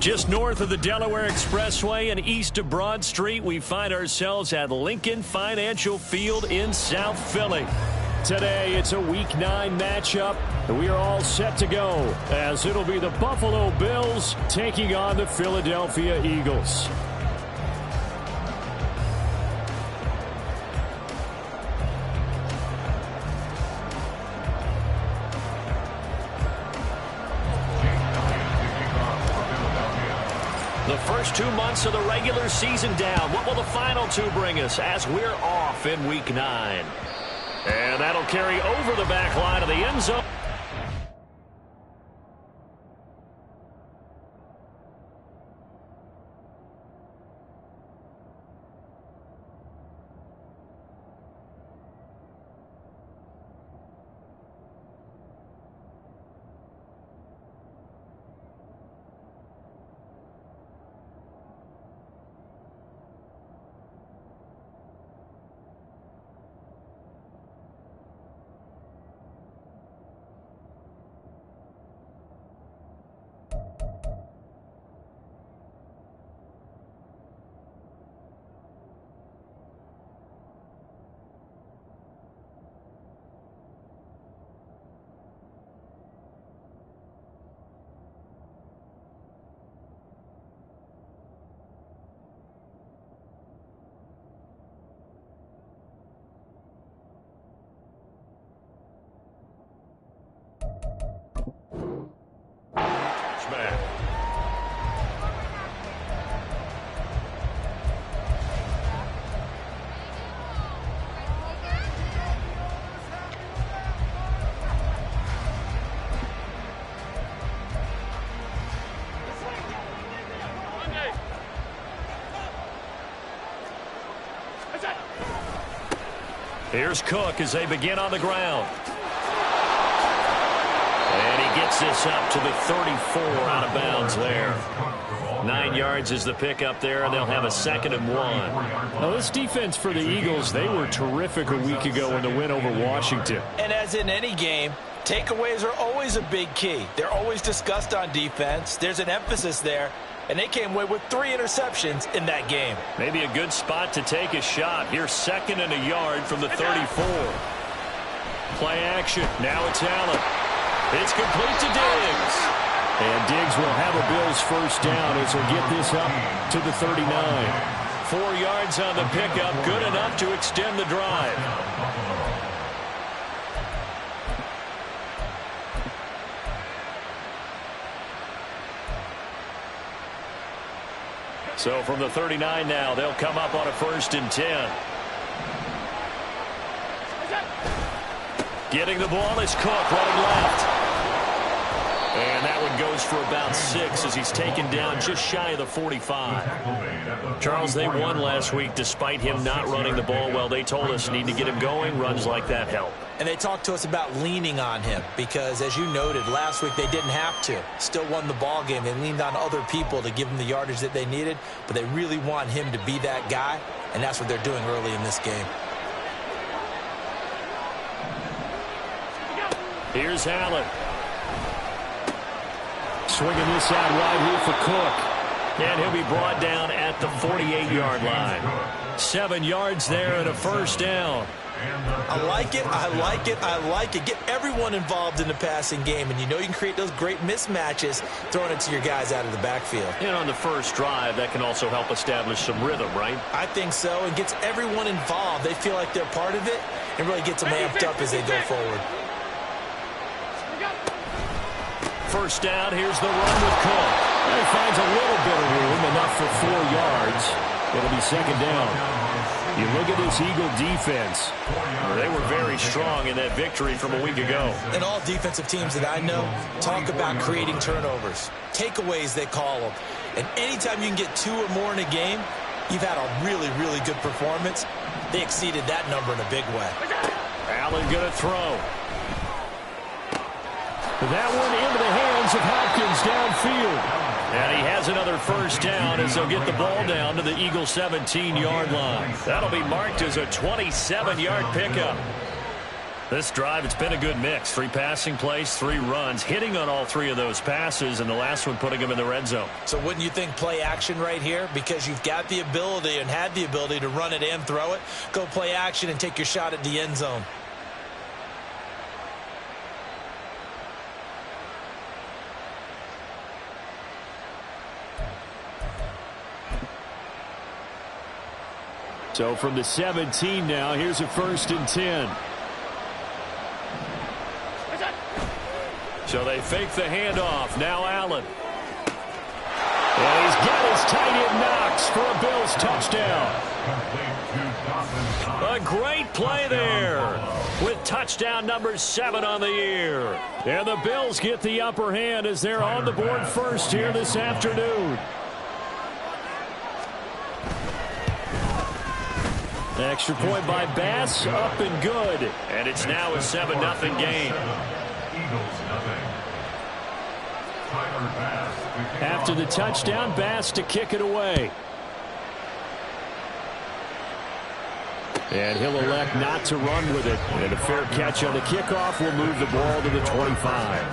Just north of the Delaware Expressway and east of Broad Street, we find ourselves at Lincoln Financial Field in South Philly. Today, it's a Week 9 matchup, and we are all set to go, as it'll be the Buffalo Bills taking on the Philadelphia Eagles. The first 2 months of the regular season down. What will the final 2 bring us as we're off in Week 9? And that'll carry over the back line of the end zone. Here's Cook as they begin on the ground. And he gets this up to the 34 out of bounds there. 9 yards is the pickup there, and they'll have a 2nd and 1. Now, this defense for the Eagles, they were terrific a week ago in the win over Washington. And as in any game, takeaways are always a big key. They're always discussed on defense. There's an emphasis there. And they came away with 3 interceptions in that game. Maybe a good spot to take a shot. Here's 2nd and a yard from the 34. Play action. Now it's Allen. It's complete to Diggs. And Diggs will have a Bills first down as he'll get this up to the 39. 4 yards on the pickup. Good enough to extend the drive. So from the 39 now, they'll come up on a 1st and 10. Getting the ball is Cook running left. And that one goes for about 6 as he's taken down just shy of the 45. Charles, they won last week despite him not running the ball well. They told us need to get him going. Runs like that help. And they talked to us about leaning on him because, as you noted, last week they didn't have to. Still won the ball game. They leaned on other people to give them the yardage that they needed, but they really want him to be that guy, and that's what they're doing early in this game. Here's Allen. Swinging this out wide here for Cook. And he'll be brought down at the 48-yard line. 7 yards there and a first down. I like it, I like it, I like it. Get everyone involved in the passing game, and you know you can create those great mismatches throwing it to your guys out of the backfield. And on the first drive, that can also help establish some rhythm, right? I think so, and gets everyone involved. They feel like they're part of it, and really gets them amped up as they go forward. First down, here's the run with Cook. He finds a little bit of room, enough for 4 yards. It'll be 2nd down. You look at this Eagle defense. They were very strong in that victory from a week ago. And all defensive teams that I know talk about creating turnovers. Takeaways, they call them. And anytime you can get 2 or more in a game, you've had a really, really good performance. They exceeded that number in a big way. Allen going to throw. That one into the hands of Hopkins downfield. And he has another first down as they'll get the ball down to the Eagles' 17-yard line. That'll be marked as a 27-yard pickup. This drive, it's been a good mix. 3 passing plays, 3 runs, hitting on all 3 of those passes, and the last one putting them in the red zone. So wouldn't you think play action right here? Because you've got the ability and had the ability to run it and throw it. Go play action and take your shot at the end zone. So from the 17 now, here's a 1st and 10. So they fake the handoff. Now Allen. And he's got his tight end knocks for a Bills touchdown. A great play there with touchdown number 7 on the year. And the Bills get the upper hand as they're on the board first here this afternoon. Extra point by Bass, up and good. And it's now a 7-0 game. After the touchdown, Bass to kick it away. And he'll elect not to run with it. And a fair catch on the kickoff will move the ball to the 25.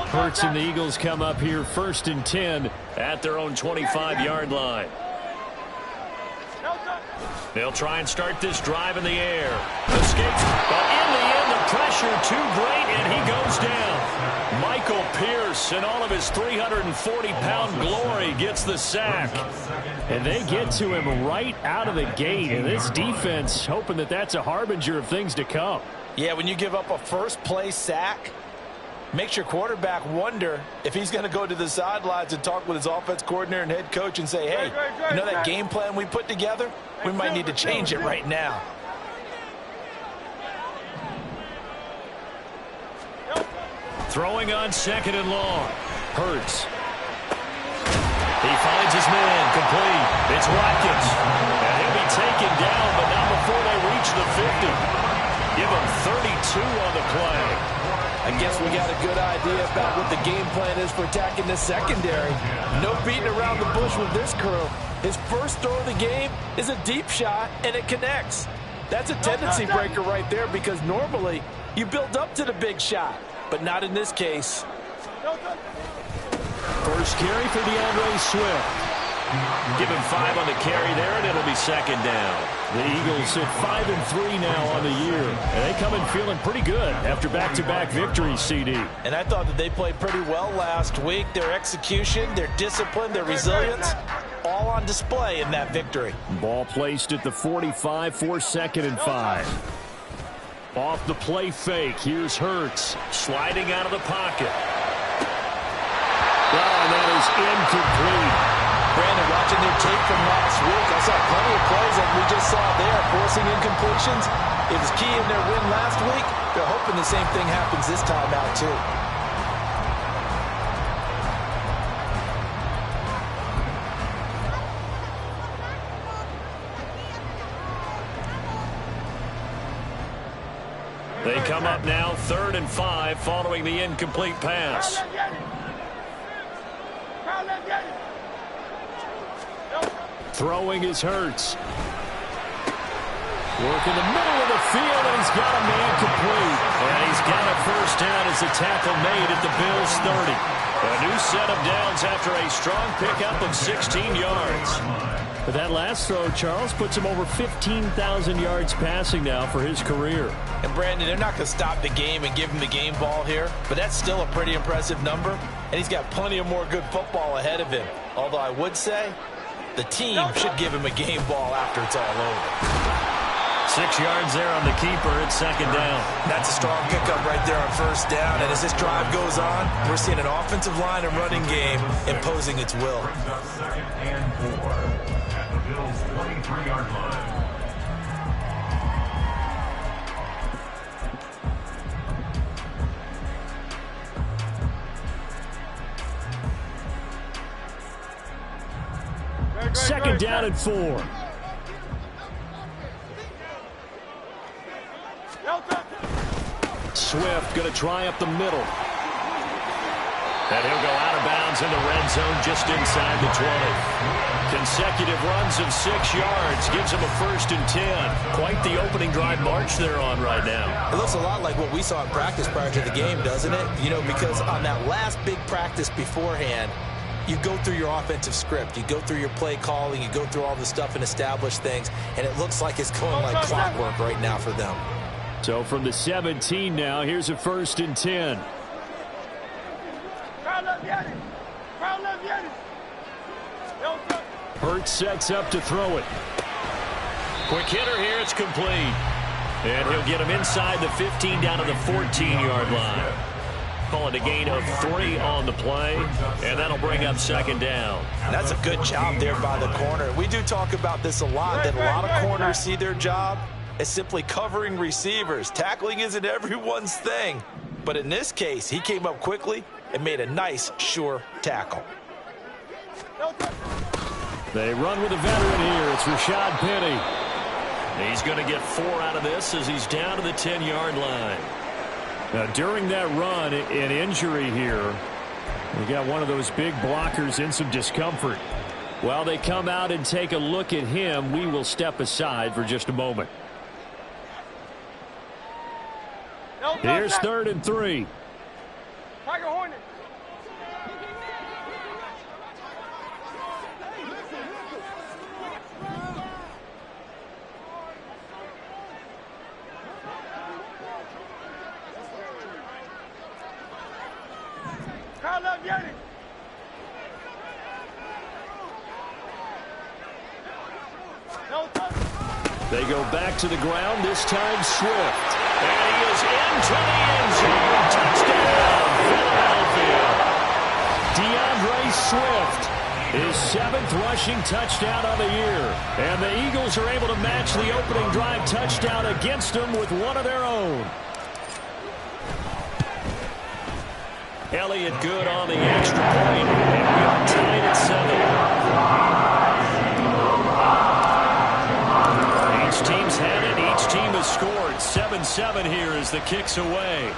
Hurts and the Eagles come up here 1st and 10 at their own 25-yard line. They'll try and start this drive in the air. Escapes, but in the end, the pressure too great, and he goes down. Michael Pierce, in all of his 340-pound glory, gets the sack. And they get to him right out of the gate, and this defense hoping that that's a harbinger of things to come. Yeah, when you give up a first-play sack, makes your quarterback wonder if he's going to go to the sidelines and talk with his offense coordinator and head coach and say, hey, you know that game plan we put together? We might need to change it right now. Throwing on 2nd and long. Hurts. He finds his man, complete. It's Watkins. And he'll be taken down, but not before they reach the 50. Give him 32 on the play. I guess we got a good idea about what the game plan is for attacking this secondary. No beating around the bush with this crew. His first throw of the game is a deep shot, and it connects. That's a tendency breaker right there because normally you build up to the big shot, but not in this case. First carry for DeAndre Swift. Give him 5 on the carry there, and it'll be 2nd down. The Eagles sit 5-3 now on the year, and they come in feeling pretty good after back-to-back victories, CD. And I thought that they played pretty well last week. Their execution, their discipline, their resilience, all on display in that victory. Ball placed at the 45 for 2nd and 5. Off the play fake, here's Hurts sliding out of the pocket. And that is incomplete. Brandon, watching their tape from last week, I saw plenty of plays like we just saw there, forcing incompletions. It was key in their win last week. They're hoping the same thing happens this time out, too. They come up now 3rd and 5 following the incomplete pass. Throwing is Hurts. Work in the middle of the field, and he's got a man complete. And he's got a first down as the tackle made at the Bills' 30. A new set of downs after a strong pickup of 16 yards. But that last throw, Charles, puts him over 15,000 yards passing now for his career. And, Brandon, they're not going to stop the game and give him the game ball here, but that's still a pretty impressive number, and he's got plenty of more good football ahead of him. Although I would say the team should give him a game ball after it's all over. 6 yards there on the keeper. It's 2nd down. That's a strong pickup right there on first down. And as this drive goes on, we're seeing an offensive line and running game imposing its will. 2nd and 4 at the Bills' 23-yard line. Second down and 4. Swift going to try up the middle. And he'll go out of bounds in the red zone just inside the 20. Consecutive runs of 6 yards gives him a 1st and 10. Quite the opening drive march they're on right now. It looks a lot like what we saw in practice prior to the game, doesn't it? You know, because on that last big practice beforehand, you go through your offensive script. You go through your play calling. You go through all the stuff and establish things. And it looks like it's going like clockwork right now for them. So from the 17 now, here's a 1st and 10. Hurts sets up to throw it. Quick hitter here. It's complete. And he'll get him inside the 15 down to the 14-yard line. Call it a gain of 3 on the play, and that'll bring up 2nd down. That's a good job there by the corner. We do talk about this a lot, that a lot of corners see their job as simply covering receivers. Tackling isn't everyone's thing. But in this case, he came up quickly and made a nice, sure tackle. They run with a veteran here. It's Rashad Penny. He's going to get 4 out of this as he's down to the 10-yard line. Now, during that run, an injury here. We got one of those big blockers in some discomfort. While they come out and take a look at him, we will step aside for just a moment. Here's 3rd and 3. Tiger Hornet. They go back to the ground, this time Swift. And he is into the end zone. Touchdown, Philadelphia. DeAndre Swift, his 7th rushing touchdown on the year. And the Eagles are able to match the opening drive touchdown against them with one of their own. Elliott good on the extra point, and we are tied at 7. Each team's had it. Each team has scored. 7-7 here as the kick's away.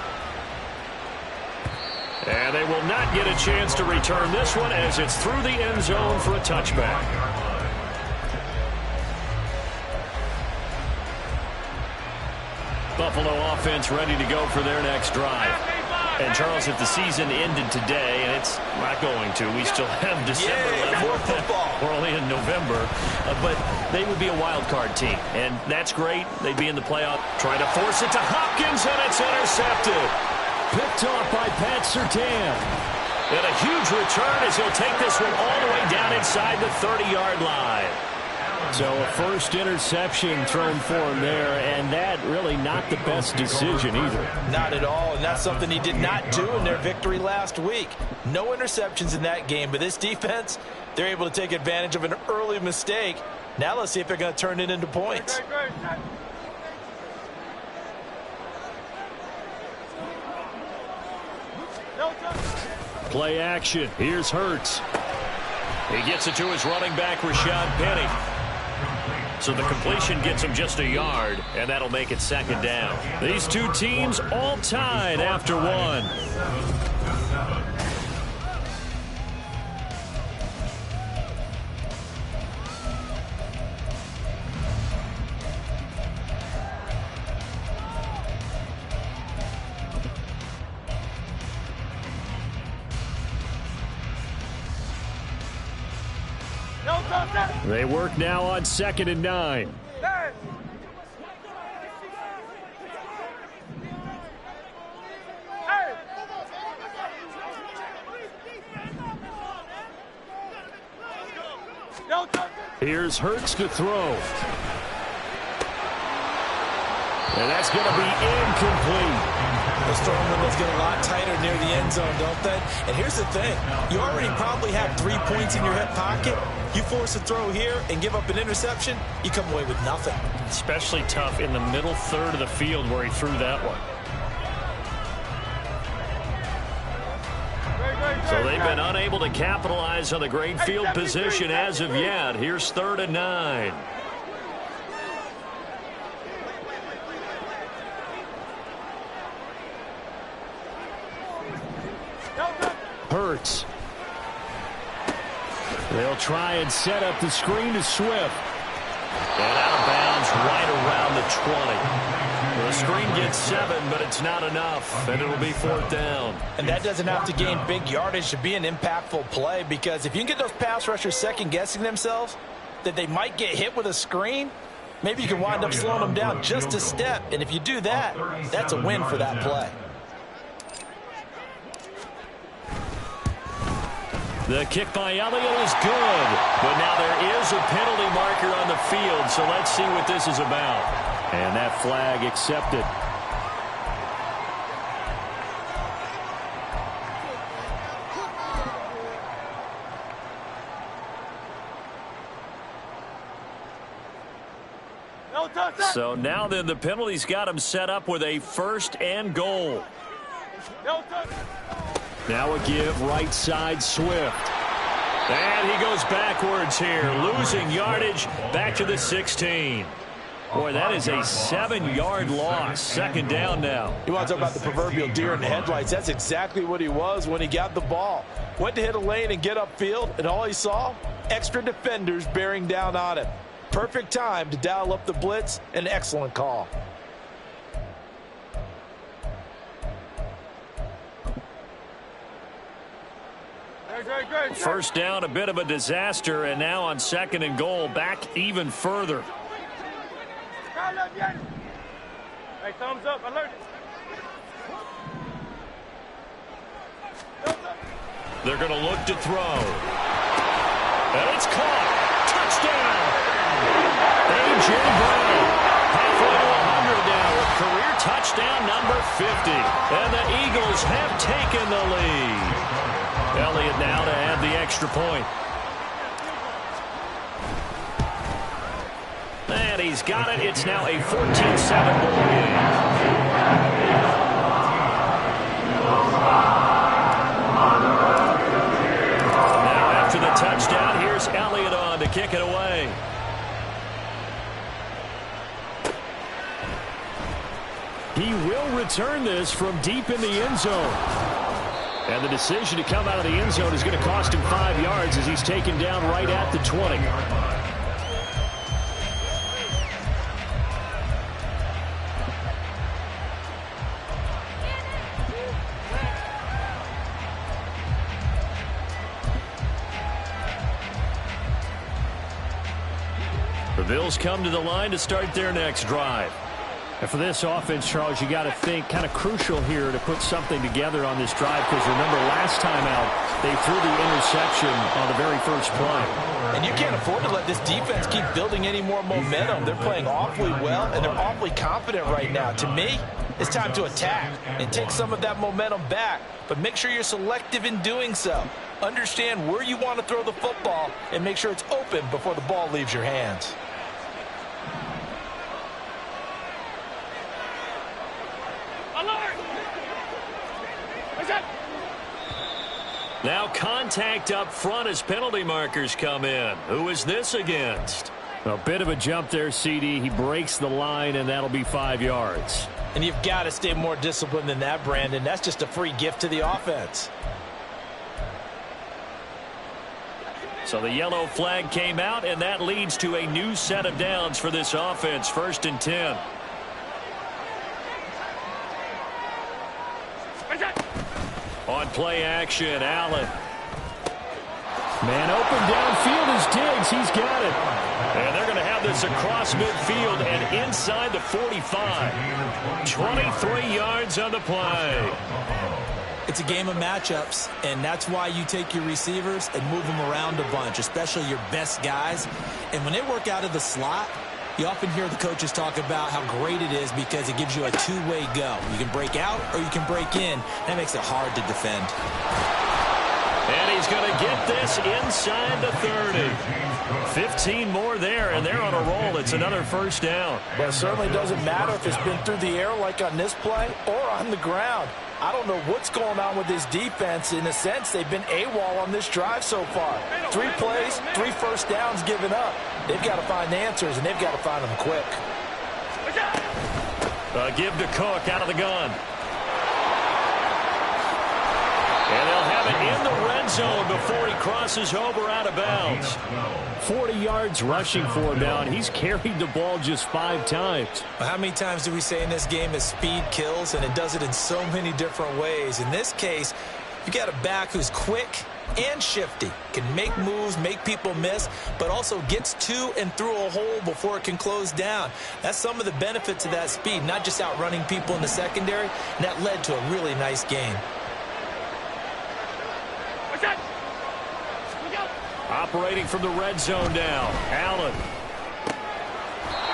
And they will not get a chance to return this one as it's through the end zone for a touchback. Buffalo offense ready to go for their next drive. And, Charles, if the season ended today, and it's not going to, we still have December left. More football. We're only in November. But they would be a wild card team. And that's great. They'd be in the playoff. Trying to force it to Hopkins, and it's intercepted. Picked off by Pat Surtain. And a huge return as he'll take this one all the way down inside the 30-yard line. So a first interception thrown for him there, and that really not the best decision either. Not at all, and that's something he did not do in their victory last week. No interceptions in that game, but this defense, they're able to take advantage of an early mistake. Now let's see if they're going to turn it into points. Play action. Here's Hurts. He gets it to his running back, Rashad Penny. So the completion gets him just a yard, and that'll make it 2nd down. These two teams all tied after 1. They work now on 2nd and 9. Here's Hurts to throw. And that's going to be incomplete. Those throwing windows get a lot tighter near the end zone, don't they? And here's the thing. You already probably have 3 points in your hip pocket. You force a throw here and give up an interception, you come away with nothing. Especially tough in the middle third of the field where he threw that one. So they've been unable to capitalize on the great field position as of yet. Here's 3rd and 9. Hurts. They'll try and set up the screen to Swift. And out of bounds right around the 20. The screen gets 7, but it's not enough, and it'll be 4th down. And that doesn't have to gain big yardage to be an impactful play, because if you can get those pass rushers second-guessing themselves that they might get hit with a screen, maybe you can wind up slowing them down just a step. And if you do that, that's a win for that play. The kick by Elliott is good, but now there is a penalty marker on the field, so let's see what this is about. And that flag accepted. So now then the penalty's got him set up with a 1st and goal. Now a give right side Swift. And he goes backwards here, losing yardage back to the 16. Boy, that is a 7-yard loss. 2nd down now. You want to talk about the proverbial deer in the headlights. That's exactly what he was when he got the ball. Went to hit a lane and get upfield, and all he saw, extra defenders bearing down on him. Perfect time to dial up the blitz. An excellent call. First down, a bit of a disaster, and now on 2nd and goal, back even further. Hey, thumbs up, alert. They're going to look to throw. And it's caught. Touchdown. A.J. Brown. Halfway to 100 now with career touchdown number 50. And the Eagles have taken the lead. Elliott now to add the extra point. And he's got it. It's now a 14-7 ball game. Now after the touchdown, here's Elliott on to kick it away. He will return this from deep in the end zone. And the decision to come out of the end zone is going to cost him 5 yards as he's taken down right at the 20. The Bills come to the line to start their next drive. And for this offense, Charles, you got to think kind of crucial here to put something together on this drive, because remember last time out they threw the interception on the very first play. And you can't afford to let this defense keep building any more momentum. They're playing awfully well, and they're awfully confident right now. To me, it's time to attack and take some of that momentum back, but make sure you're selective in doing so. Understand where you want to throw the football and make sure it's open before the ball leaves your hands. Now contact up front as penalty markers come in. Who is this against? A bit of a jump there, CD. He breaks the line, and that'll be 5 yards. And you've got to stay more disciplined than that, Brandon. That's just a free gift to the offense. So the yellow flag came out, and that leads to a new set of downs for this offense. 1st and 10. On play action, Allen. Man open downfield is Diggs. He's got it. And they're going to have this across midfield and inside the 45. 23 yards on the play. It's a game of matchups, and that's why you take your receivers and move them around a bunch, especially your best guys. And when they work out of the slot, you often hear the coaches talk about how great it is because it gives you a two-way go. You can break out or you can break in. That makes it hard to defend. And he's going to get this inside the 30. 15 more there, and they're on a roll. It's another 1st down. Well, it certainly doesn't matter if it's been through the air like on this play or on the ground. I don't know what's going on with this defense. In a sense, they've been AWOL on this drive so far. 3 plays, 3 first downs given up. They've got to find answers, and they've got to find them quick. Give to Cook out of the gun. And they'll have have it in the red zone before he crosses over out of bounds. 40 yards rushing for him now, and he's carried the ball just 5 times. How many times do we say in this game that speed kills, and it does it in so many different ways? In this case, you got a back who's quick and shifty, can make moves, make people miss, but also gets to and through a hole before it can close down. That's some of the benefits of that speed, not just outrunning people in the secondary, and that led to a really nice game. Operating from the red zone now. Allen.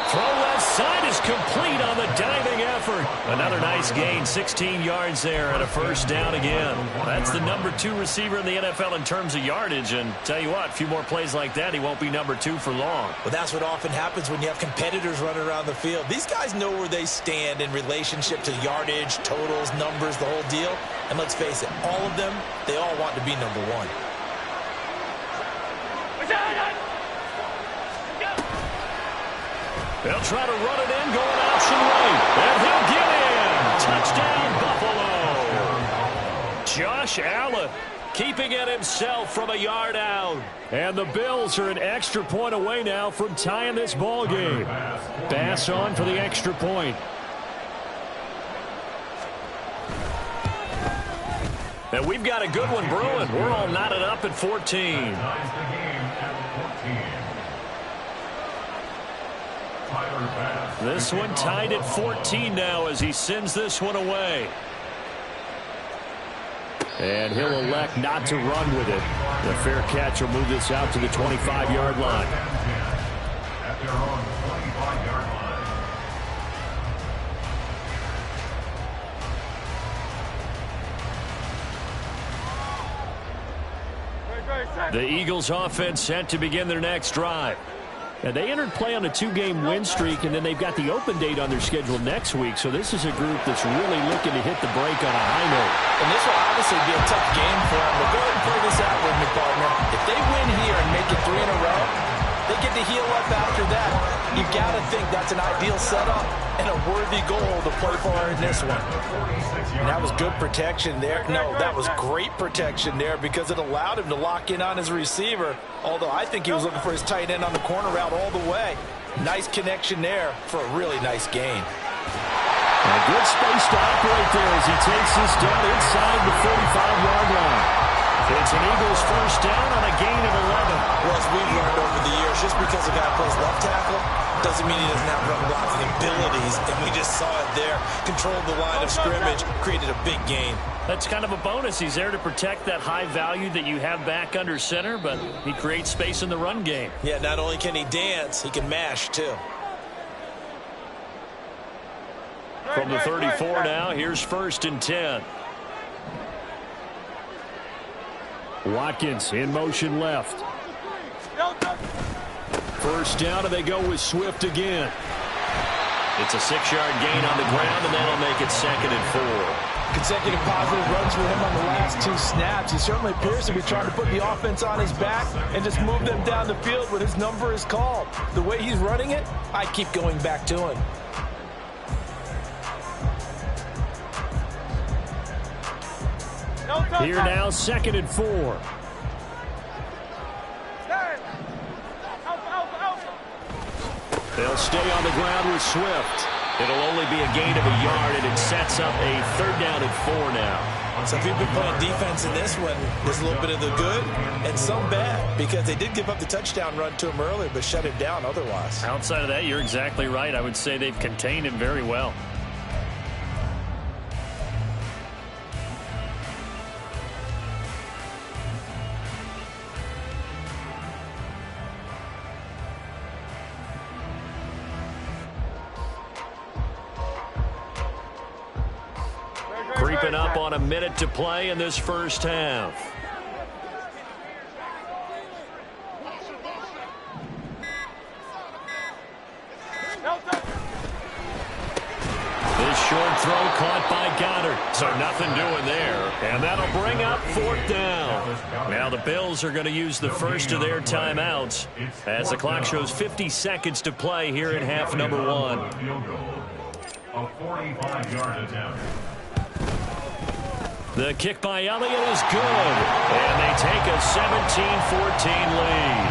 Throw left side is complete on the diving effort. Another nice gain, 16 yards there and a first down again. That's the number 2 receiver in the NFL in terms of yardage. And tell you what, a few more plays like that, he won't be number 2 for long. Well, that's what often happens when you have competitors running around the field. These guys know where they stand in relationship to yardage, totals, numbers, the whole deal. And let's face it, all of them, they all want to be number 1. They'll try to run it in, going option right. And he'll get in. Touchdown, Buffalo. Josh Allen keeping it himself from a yard out. And the Bills are an extra point away now from tying this ball game. Bass on for the extra point. And we've got a good one brewing. We're all knotted up at 14. This one tied at 14 now as he sends this one away. And he'll elect not to run with it. The fair catch will move this out to the 25-yard line. At their own 25-yard line. The Eagles offense set to begin their next drive. And they entered play on a 2-game win streak, and then they've got the open date on their schedule next week. So this is a group that's really looking to hit the break on a high note. And this will obviously be a tough game for them. But go ahead and play this out with me, partner. If they win here and make it 3 in a row, they get to heal up after that. You've got to think that's an ideal setup and a worthy goal to play for in this one. And that was good protection there. No, that was great protection there because it allowed him to lock in on his receiver, although I think he was looking for his tight end on the corner route all the way. Nice connection there for a really nice gain. And good space to operate there as he takes this down inside the 45-yard line. It's an Eagles first down on a gain of 11. Well, as we've learned over the years, just because a guy plays left tackle doesn't mean he doesn't have run blocking abilities, and we just saw it there. Controlled the line of scrimmage, created a big gain. That's kind of a bonus. He's there to protect that high value that you have back under center, but he creates space in the run game. Yeah, not only can he dance, he can mash, too. From the 34 now, here's 1st and 10. Watkins in motion left. First down, and they go with Swift again. It's a 6-yard gain on the ground, and that'll make it 2nd and 4. Consecutive positive runs for him on the last 2 snaps. He certainly appears to be trying to put the offense on his back and just move them down the field when his number is called. The way he's running it, I keep going back to him. Here now, 2nd and 4. They'll stay on the ground with Swift. It'll only be a gain of a yard, and it sets up a 3rd down and 4 now. So if you've been playing defense in this one, there's a little bit of the good and some bad, because they did give up the touchdown run to him earlier, but shut him down otherwise. Outside of that, you're exactly right. I would say they've contained him very well. Creeping up on a minute to play in this first half. This short throw caught by Goddard. So nothing doing there. And that'll bring up 4th down. Now the Bills are going to use the first of their timeouts as the clock shows 50 seconds to play here in half number 1. A 45-yard attempt. The kick by Elliott is good, and they take a 17-14 lead.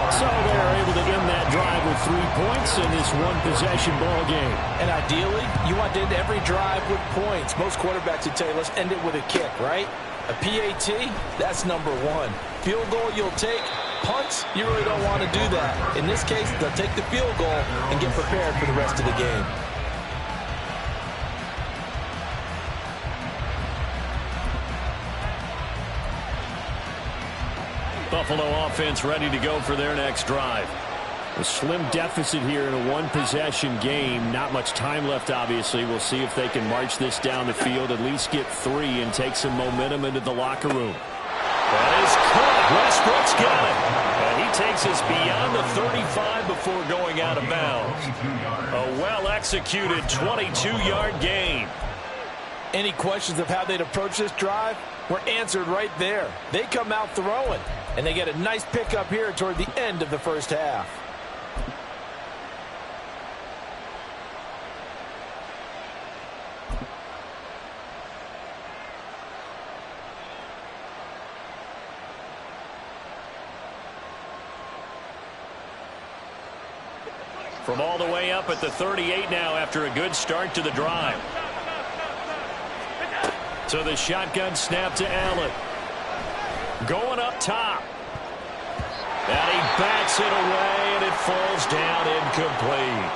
So they're able to end that drive with 3 points in this one-possession ball game. And ideally, you want to end every drive with points. Most quarterbacks would tell you, let's end it with a kick, right? A PAT, that's number one. Field goal you'll take. Punts, you really don't want to do that. In this case, they'll take the field goal and get prepared for the rest of the game. Buffalo offense ready to go for their next drive. A slim deficit here in a one-possession game. Not much time left, obviously. We'll see if they can march this down the field, at least get 3, and take some momentum into the locker room. That is caught. Westbrook's got it. And he takes us beyond the 35 before going out of bounds. A well-executed 22-yard gain. Any questions of how they'd approach this drive were answered right there. They come out throwing, and they get a nice pickup here toward the end of the first half. From all the way up at the 38 now after a good start to the drive. So the shotgun snap to Allen. Going up top. And he bats it away, and it falls down incomplete.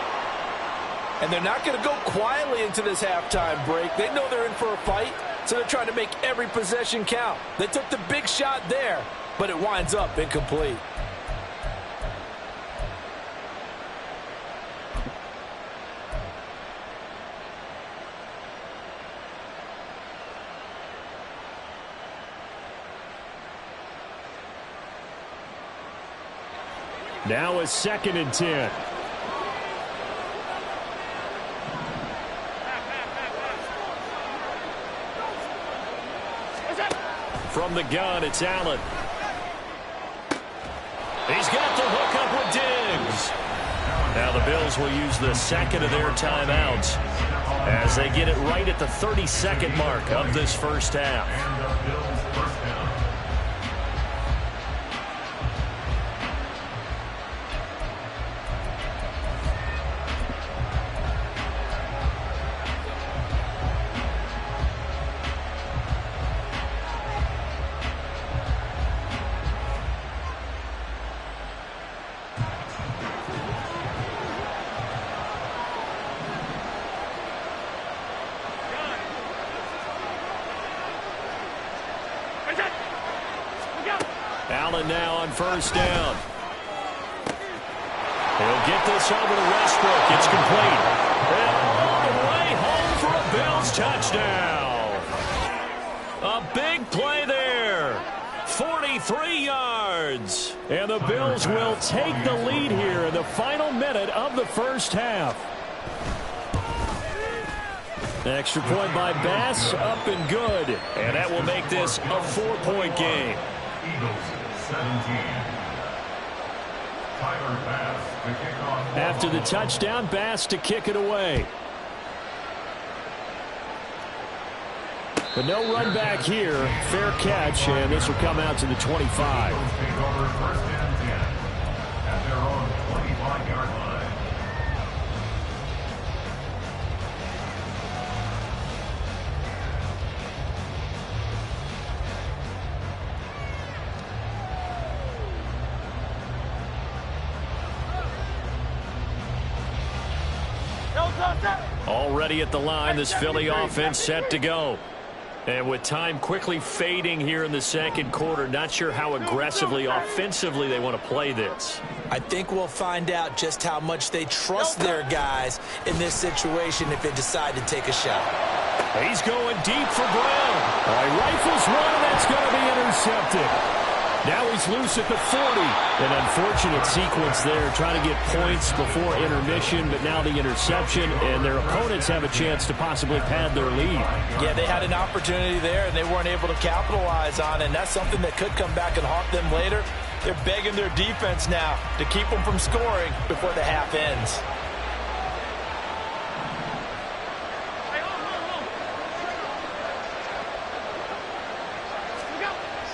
And they're not going to go quietly into this halftime break. They know they're in for a fight, so they're trying to make every possession count. They took the big shot there, but it winds up incomplete. Now a 2nd and 10. From the gun, it's Allen. He's got the hook up with Diggs. Now the Bills will use the 2nd of their timeouts as they get it right at the 32nd mark of this first half. Allen now on first down. He'll get this over to Westbrook. It's complete. And all the way home for a Bills touchdown. A big play there. 43 yards. And the Bills will take the lead here in the final minute of the first half. Extra point by Bass, up and good. And that will make this a 4-point game. Eagles 17. Tyler Bass to kick off. After the touchdown, Bass to kick it away. But no run back here. Fair catch, and this will come out to the 25. Eagles take over 1st and 10 at their own 25-yard line. Already at the line, this Philly offense set to go. And with time quickly fading here in the second quarter, not sure how aggressively, offensively they want to play this. I think we'll find out just how much they trust their guys in this situation if they decide to take a shot. He's going deep for Brown. He rifles one, and that's going to be intercepted. Now he's loose at the 40. An unfortunate sequence there, trying to get points before intermission, but now the interception, and their opponents have a chance to possibly pad their lead. Yeah, they had an opportunity there, and they weren't able to capitalize on it, and that's something that could come back and haunt them later. They're begging their defense now to keep them from scoring before the half ends.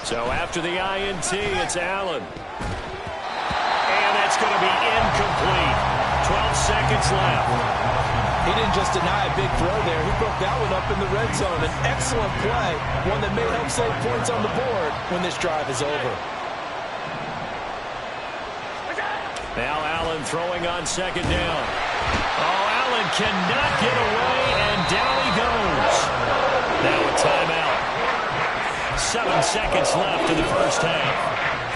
So after the INT, it's Allen. And that's going to be incomplete. 12 seconds left. He didn't just deny a big throw there. He broke that one up in the red zone. An excellent play, one that may help save points on the board when this drive is over. Now Allen throwing on second down. Oh, Allen cannot get away, and down he goes. Now a timeout. 7 seconds left in the first half.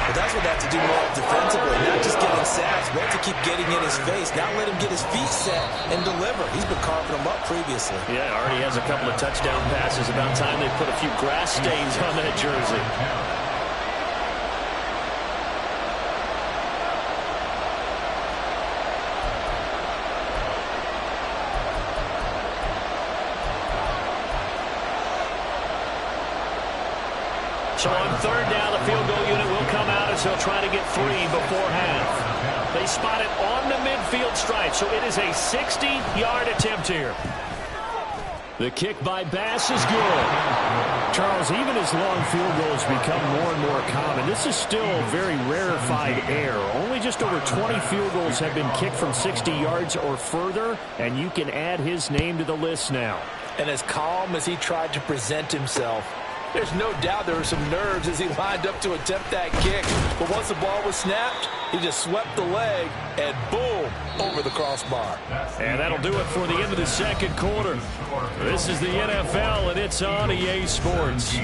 But that's what they have to do more defensively, not just getting sacks, but to keep getting in his face. Now let him get his feet set and deliver. He's been carving them up previously. Yeah, already has a couple of touchdown passes. About time they put a few grass stains on that jersey. So on third down, the field goal unit will come out as they'll try to get 3 before half. They spot it on the midfield stripe, so it is a 60-yard attempt here. The kick by Bass is good. Charles, even as long field goals become more and more common, this is still very rarefied air. Only just over 20 field goals have been kicked from 60 yards or further, and you can add his name to the list now. And as calm as he tried to present himself, there's no doubt there were some nerves as he lined up to attempt that kick. But once the ball was snapped, he just swept the leg and boom, over the crossbar. And that'll do it for the end of the second quarter. This is the NFL, and it's on EA Sports.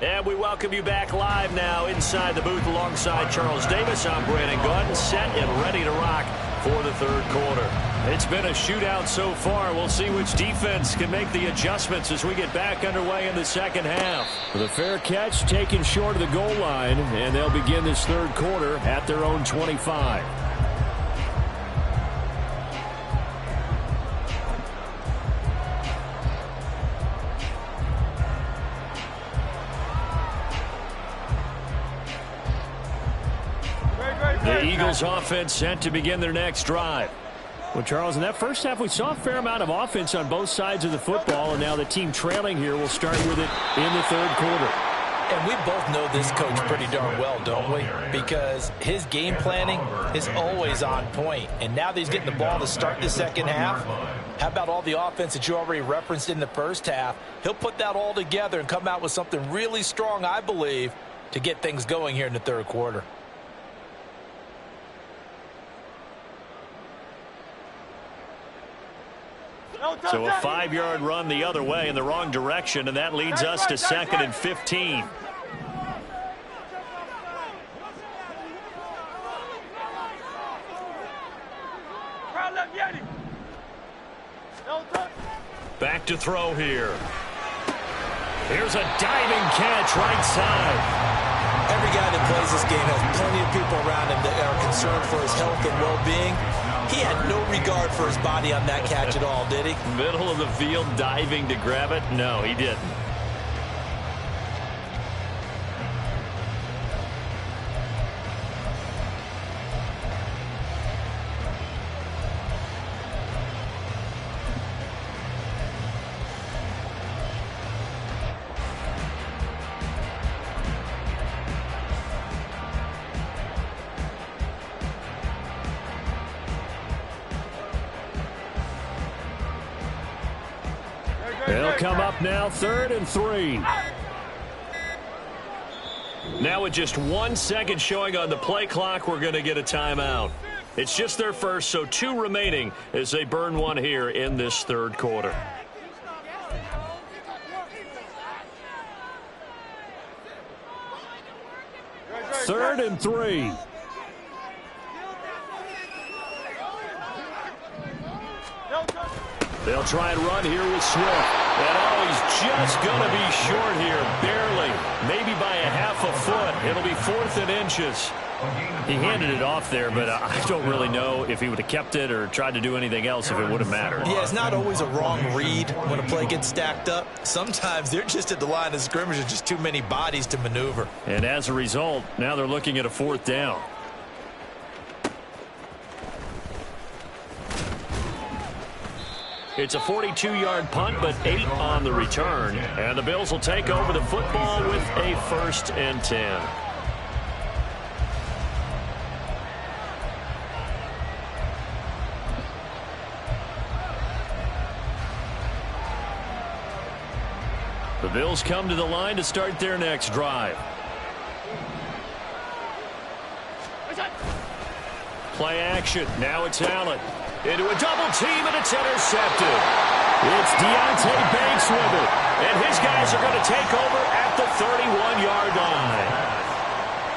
And we welcome you back live now inside the booth alongside Charles Davis. I'm Brandon Gunn, set and ready to rock for the third quarter. It's been a shootout so far. We'll see which defense can make the adjustments as we get back underway in the second half. The fair catch taken short of the goal line, and they'll begin this third quarter at their own 25. The Eagles offense set to begin their next drive. Well, Charles, in that first half, we saw a fair amount of offense on both sides of the football, and now the team trailing here will start with it in the third quarter. And we both know this coach pretty darn well, don't we? Because his game planning is always on point. And now that he's getting the ball to start the second half, how about all the offense that you already referenced in the first half? He'll put that all together and come out with something really strong, I believe, to get things going here in the third quarter. So a 5-yard run the other way in the wrong direction, and that leads us to 2nd and 15. Back to throw here. Here's a diving catch right side. Every guy that plays this game has plenty of people around him that are concerned for his health and well-being. He had no regard for his body on that catch at all, did he? Middle of the field diving to grab it? No, he didn't. They'll come up now, 3rd and 3. Now with just 1 second showing on the play clock, we're going to get a timeout. It's just their first, so 2 remaining as they burn one here in this third quarter. Third and 3. They'll try and run here with Swift. And oh, he's just going to be short here, barely. Maybe by a half a foot. It'll be 4th and inches. He handed it off there, but I don't really know if he would have kept it or tried to do anything else if it would have mattered. Yeah, it's not always a wrong read when a play gets stacked up. Sometimes they're just at the line of scrimmage. There's just too many bodies to maneuver. And as a result, now they're looking at a 4th down. It's a 42-yard punt, but 8 on the return. And the Bills will take over the football with a 1st and 10. The Bills come to the line to start their next drive. Play action. Now it's Allen. Into a double team, and it's intercepted. It's Deonte Banks with it. And his guys are going to take over at the 31-yard line.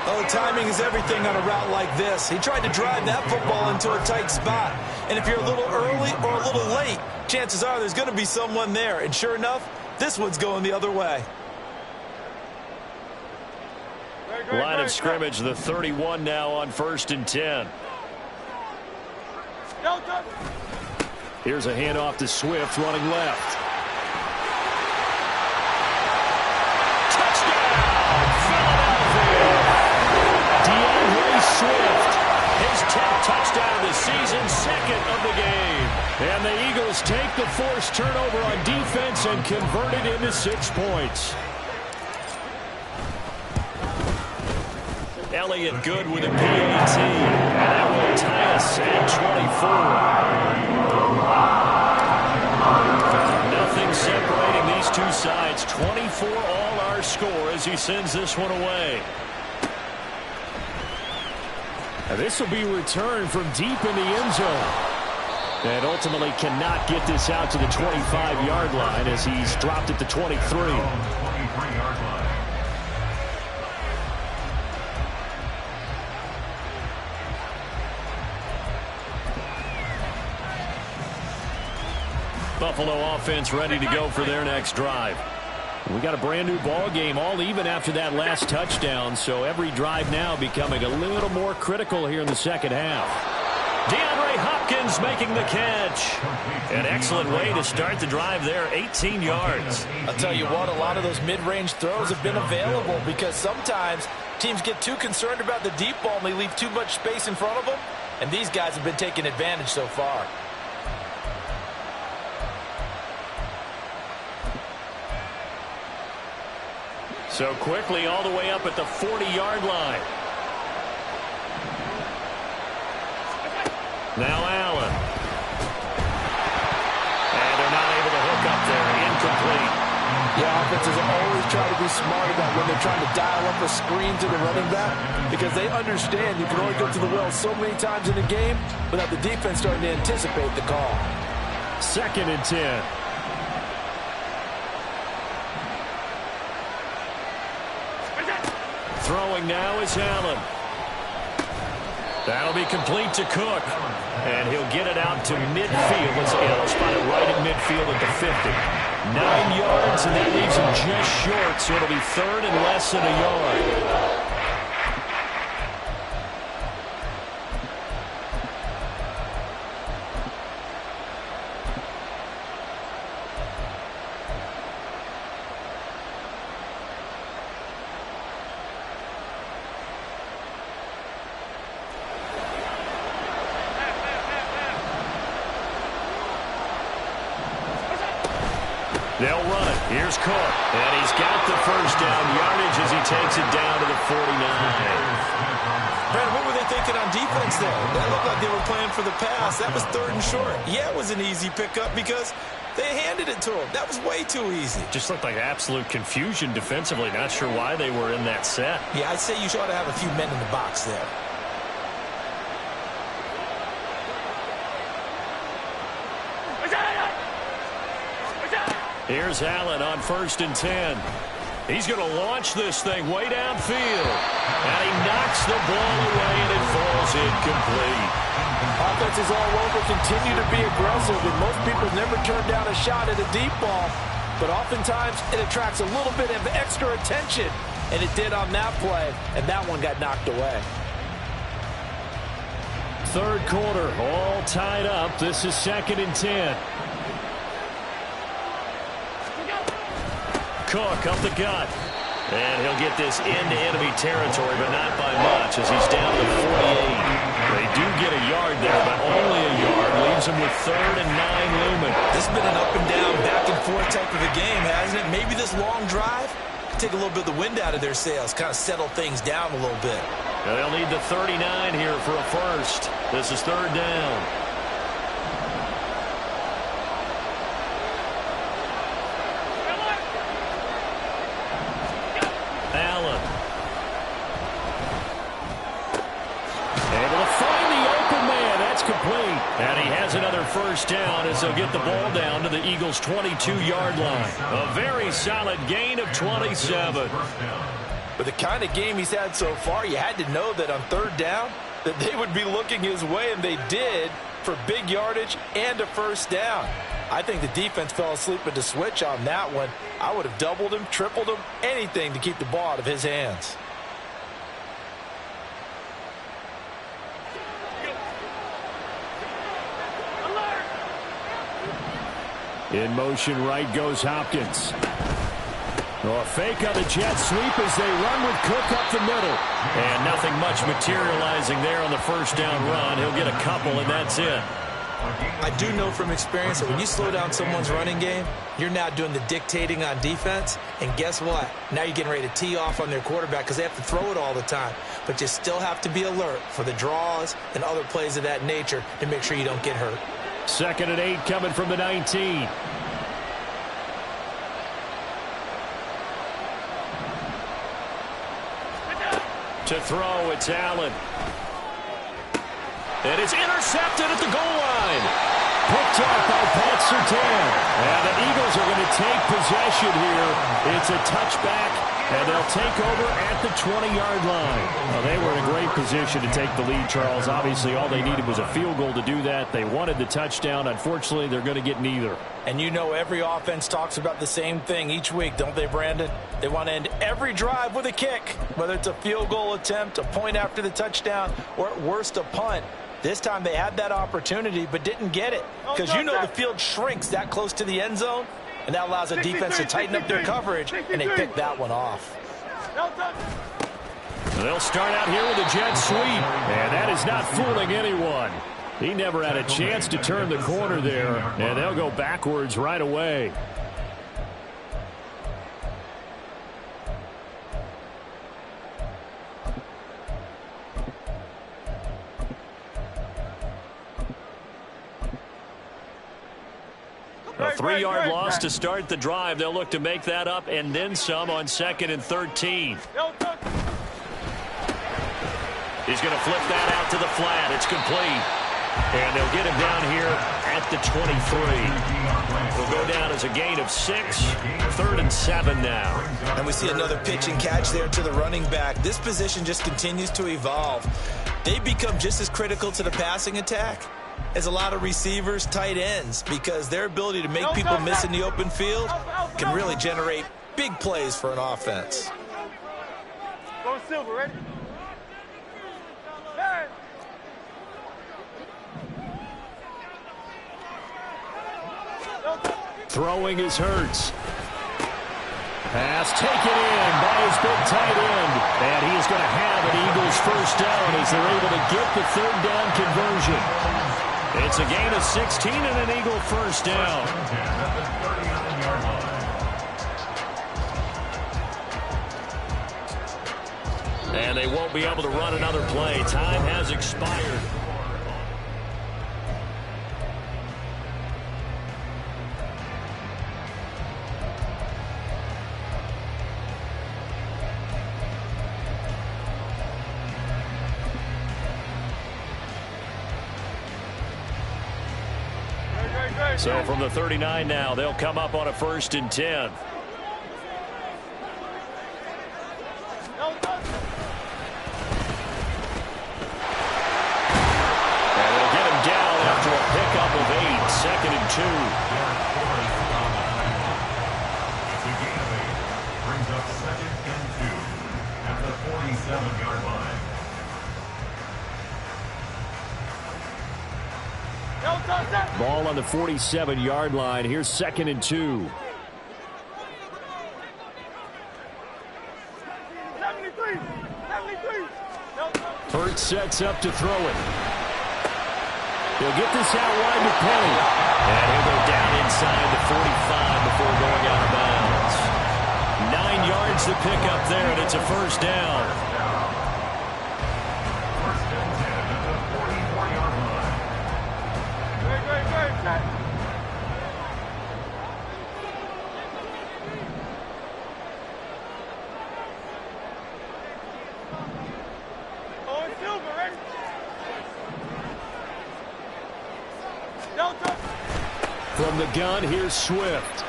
Oh, timing is everything on a route like this. He tried to drive that football into a tight spot. And if you're a little early or a little late, chances are there's going to be someone there. And sure enough, this one's going the other way. Line of scrimmage, the 31 now on 1st and 10. Here's a handoff to Swift running left. Touchdown, Philadelphia! DeAndre Swift, his 10th touchdown of the season, 2nd of the game. And the Eagles take the forced turnover on defense and convert it into 6 points. Elliott good with a PAT, and that will tie us at 24. Nothing separating these two sides. 24 all our score as he sends this one away. And this will be returned from deep in the end zone. And ultimately cannot get this out to the 25-yard line as he's dropped at the 23. Buffalo offense ready to go for their next drive. We got a brand new ball game, all even after that last touchdown, so every drive now becoming a little more critical here in the second half. DeAndre Hopkins making the catch. An excellent way to start the drive there, 18 yards. I'll tell you what, a lot of those mid-range throws have been available because sometimes teams get too concerned about the deep ball and they leave too much space in front of them, and these guys have been taking advantage so far. So quickly all the way up at the 40-yard line. Now Allen. And they're not able to hook up there. Incomplete. Yeah, offenses always try to be smart about when they're trying to dial up a screen to the running back because they understand you can only go to the well so many times in a game without the defense starting to anticipate the call. 2nd and 10. Throwing now is Allen. That'll be complete to Cook. And he'll get it out to midfield. Let's see, he'll spot it right at midfield at the 50. 9 yards, and that leaves him just short, so it'll be 3rd and less than a yard. They'll run it. Here's Cook. And he's got the first down yardage as he takes it down to the 49. Brandon, what were they thinking on defense there? That looked like they were playing for the pass. That was 3rd and short. Yeah, it was an easy pickup because they handed it to him. That was way too easy. Just looked like absolute confusion defensively. Not sure why they were in that set. Yeah, I'd say you ought to have a few men in the box there. Here's Allen on 1st and 10. He's going to launch this thing way downfield. And he knocks the ball away, and it falls incomplete. Offenses all over continue to be aggressive, and most people never turn down a shot at a deep ball. But oftentimes, it attracts a little bit of extra attention. And it did on that play, and that one got knocked away. 3rd quarter, all tied up. This is 2nd and 10. Cook up the gut. And he'll get this into enemy territory, but not by much as he's down to 48. They do get a yard there, but only a yard, leaving leaves them with 3rd and 9 looming. This has been an up and down, back and forth type of a game, hasn't it? Maybe this long drive take a little bit of the wind out of their sails, kind of settle things down a little bit. They'll need the 39 here for a first. This is 3rd down. Allen. Able to find the open man. That's complete. And he has another first down as they'll get the ball down to the Eagles' 22-yard line. A very solid gain of 27. With the kind of game he's had so far, you had to know that on 3rd down that they would be looking his way, and they did, for big yardage and a first down. I think the defense fell asleep at the switch on that one. I would have doubled him, tripled him, anything to keep the ball out of his hands. In motion right goes Hopkins. A fake on the jet sweep as they run with Cook up the middle. And nothing much materializing there on the first down run. He'll get a couple, and that's it. I do know from experience that when you slow down someone's running game, you're now doing the dictating on defense. And guess what? Now you're getting ready to tee off on their quarterback because they have to throw it all the time. But you still have to be alert for the draws and other plays of that nature to make sure you don't get hurt. 2nd and 8 coming from the 19. To throw, it's Allen. And it's intercepted at the goal line. Picked up by Pat Surtain. And the Eagles are going to take possession here. It's a touchback, and they'll take over at the 20-yard line. Well, they were in a great position to take the lead, Charles. Obviously, all they needed was a field goal to do that. They wanted the touchdown. Unfortunately, they're going to get neither. And you know every offense talks about the same thing each week, don't they, Brandon? They want to end every drive with a kick, whether it's a field goal attempt, a point after the touchdown, or at worst a punt. This time they had that opportunity but didn't get it because you know the field shrinks that close to the end zone, and that allows the defense to tighten up their coverage, and they picked that one off. They'll start out here with a jet sweep, and that is not fooling anyone. He never had a chance to turn the corner there, and they'll go backwards right away. A 3-yard loss to start the drive. They'll look to make that up and then some on 2nd and 13. He's going to flip that out to the flat. It's complete. And they'll get him down here at the 23. He'll go down as a gain of 6. 3rd and 7 now. And we see another pitch and catch there to the running back. This position just continues to evolve. They become just as critical to the passing attack as a lot of receivers, tight ends, because their ability to make people miss in the open field can really generate big plays for an offense. Go Silver, ready? Hey. Throwing is Hurts. Pass taken in by his big tight end. And he is going to have an Eagles first down as they're able to get the 3rd down conversion. It's a gain of 16 and an Eagle first down. And they won't be able to run another play. Time has expired. So from the 39 now, they'll come up on a 1st and 10. And they'll get him down after a pickup of 8. 2nd and 2. Brings up 2nd and 2 at the 47-yard line. Ball on the 47-yard line. Here's 2nd and 2. 73. Hurts sets up to throw it. He'll get this out wide to Penny. And he'll go down inside the 45 before going out of bounds. 9 yards to pick up there, and it's a first down. First and 10 at the 44-yard line. Great. Oh, it's Silver, ready? Delta. From the gun, here's Swift.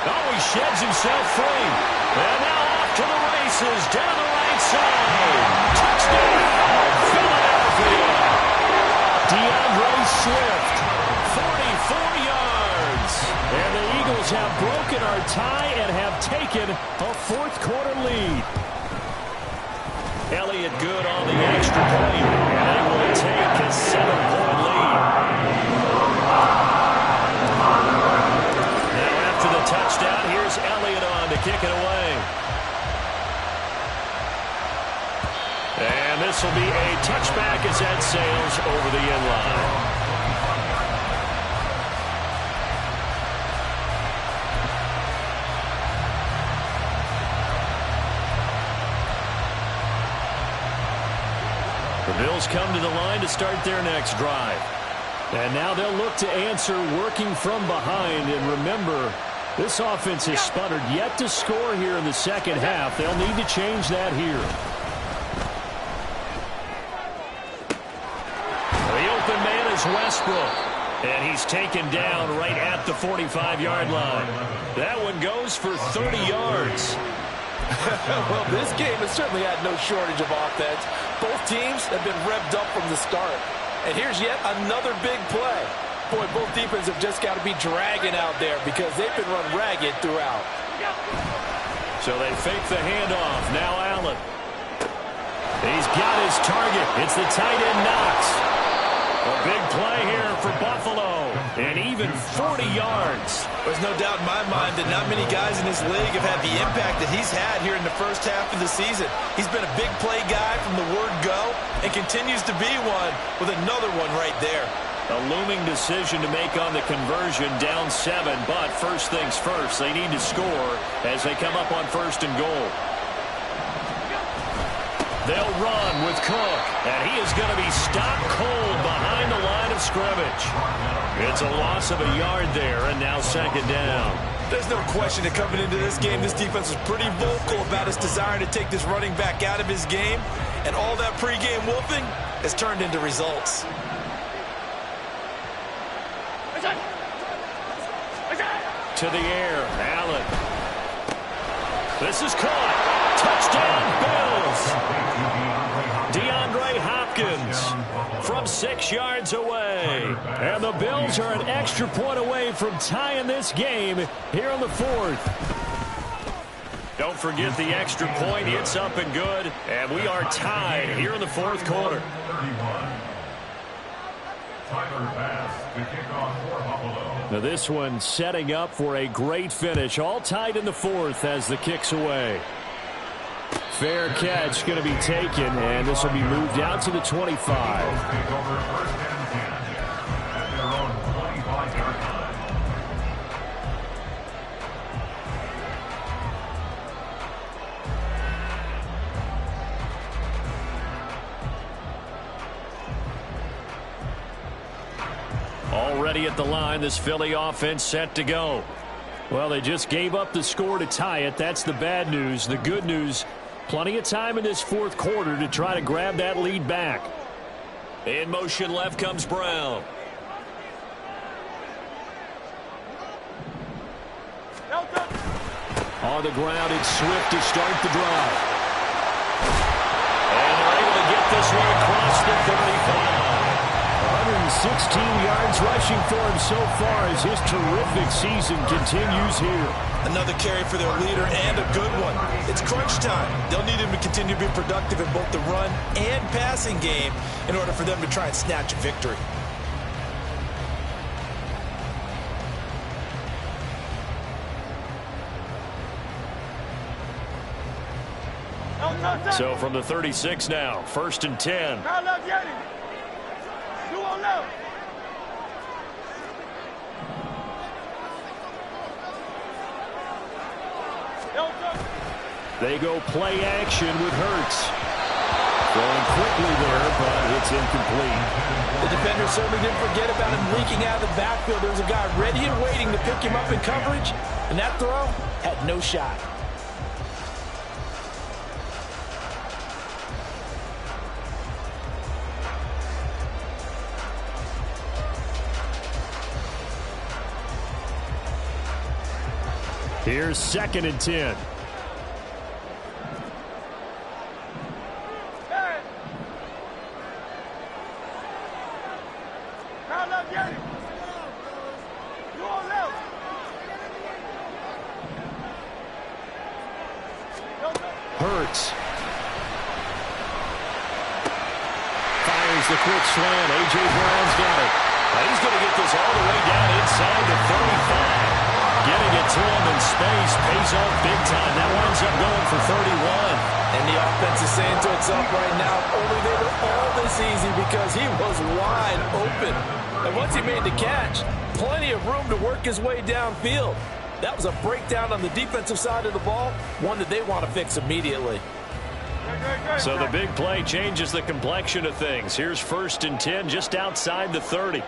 Oh, he sheds himself free. And now off to the races, down the right side. Touchdown, Philadelphia. DeAndre Swift, 44 yards. And the Eagles have broken our tie and have taken a fourth-quarter lead. Elliott good on the extra point, and they will take a 7-point lead. Now after the touchdown, here's Elliott on to kick it away. And this will be a touchback as that sails over the end line. The Bills come to the line to start their next drive. And now they'll look to answer working from behind. And remember, this offense has sputtered yet to score here in the second half. They'll need to change that here. The open man is Westbrook. And he's taken down right at the 45-yard line. That one goes for 30 yards. Well, this game has certainly had no shortage of offense. Both teams have been revved up from the start. And here's yet another big play. Boy, both defenses have just got to be dragging out there because they've been run ragged throughout. So they fake the handoff. Now Allen. He's got his target. It's the tight end Knox. A big play here for Buffalo. And even 40 yards. There's no doubt in my mind that not many guys in this league have had the impact that he's had here in the first half of the season. He's been a big play guy from the word go and continues to be one with another one right there. A looming decision to make on the conversion, down 7. But first things first, they need to score as they come up on first and goal. They'll run with Cook, and he is going to be stopped cold behind the line of scrimmage. It's a loss of a yard there, and now second down. There's no question that coming into this game, this defense was pretty vocal about its desire to take this running back out of his game, and all that pregame whooping has turned into results. To the air, Allen. This is caught. Touchdown, Bills. DeAndre Hopkins from 6 yards away. And the Bills are an extra point away from tying this game here in the fourth. Don't forget the extra point. It's up and good. And we are tied here in the fourth quarter. Now this one setting up for a great finish. All tied in the fourth as the kick's away. Fair catch going to be taken, and this will be moved out to the 25. Already at the line, this Philly offense set to go. Well, they just gave up the score to tie it. That's the bad news. The good news, plenty of time in this fourth quarter to try to grab that lead back. In motion left comes Brown. On the ground, it's Swift to start the drive. And they're able to get this one across the 35. 116 yards rushing for him so far as his terrific season continues here. Another carry for their leader and a good one. It's crunch time. They'll need him to continue to be productive in both the run and passing game in order for them to try and snatch a victory. So from the 36 now, 1st and 10. Go left. They go play action with Hurts. Going quickly there, but it's incomplete. The defender certainly didn't forget about him leaking out of the backfield. There was a guy ready and waiting to pick him up in coverage, and that throw had no shot. Here's 2nd and 10. Hurts. Fires the quick slant. A.J. Brown's got it. He's going to get this all the way down inside the 35. Getting it to him in space pays off big time. That winds up going for 31. And the offense is saying to itself right now, only they were all this easy because he was wide open. And once he made the catch, plenty of room to work his way downfield. That was a breakdown on the defensive side of the ball, one that they want to fix immediately. So the big play changes the complexion of things. Here's 1st and 10 just outside the 30.